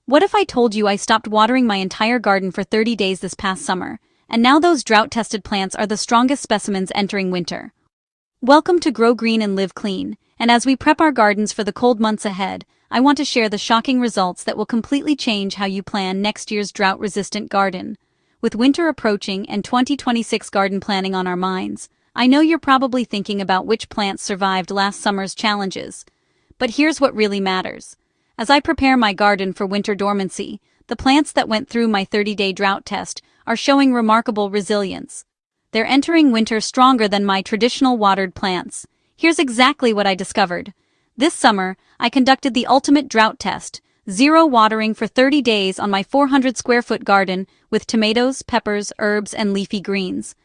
What if I told you I stopped watering my entire garden for 30 days this past summer, and now those drought-tested plants are the strongest specimens entering winter? Welcome to Grow Green and Live Clean, and as we prep our gardens for the cold months ahead, I want to share the shocking results that will completely change how you plan next year's drought-resistant garden. With winter approaching and 2026 garden planning on our minds, I know you're probably thinking about which plants survived last summer's challenges. But here's what really matters. As I prepare my garden for winter dormancy, the plants that went through my 30-day drought test are showing remarkable resilience. They're entering winter stronger than my traditional watered plants. Here's exactly what I discovered. This summer, I conducted the ultimate drought test, zero watering for 30 days on my 400-square-foot garden with tomatoes, peppers, herbs, and leafy greens.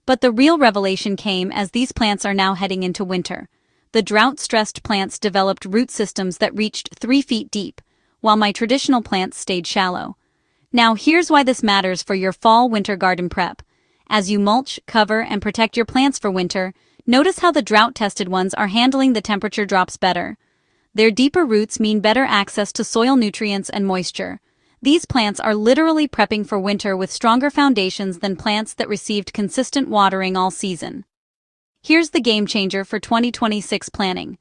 But the real revelation came as these plants are now heading into winter. The drought-stressed plants developed root systems that reached 3 feet deep, while my traditional plants stayed shallow. Now here's why this matters for your fall-winter garden prep. As you mulch, cover, and protect your plants for winter, notice how the drought-tested ones are handling the temperature drops better. Their deeper roots mean better access to soil nutrients and moisture. These plants are literally prepping for winter with stronger foundations than plants that received consistent watering all season. Here's the game changer for 2026 planning.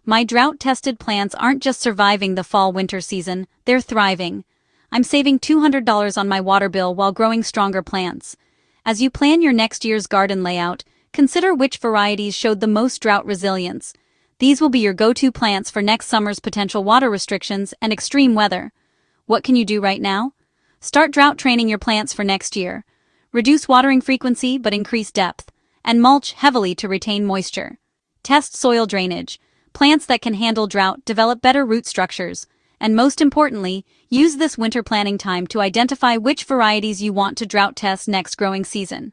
My drought-tested plants aren't just surviving the fall-winter season, they're thriving. I'm saving $200 on my water bill while growing stronger plants. As you plan your next year's garden layout, consider which varieties showed the most drought resilience. These will be your go-to plants for next summer's potential water restrictions and extreme weather. What can you do right now? Start drought training your plants for next year. Reduce watering frequency but increase depth, and mulch heavily to retain moisture. Test soil drainage. Plants that can handle drought develop better root structures. And most importantly, use this winter planning time to identify which varieties you want to drought test next growing season.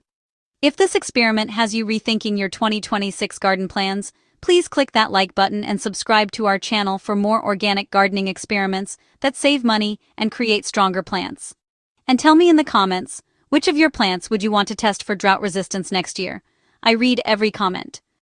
If this experiment has you rethinking your 2026 garden plans, please click that like button and subscribe to our channel for more organic gardening experiments that save money and create stronger plants. And tell me in the comments, which of your plants would you want to test for drought resistance next year? I read every comment.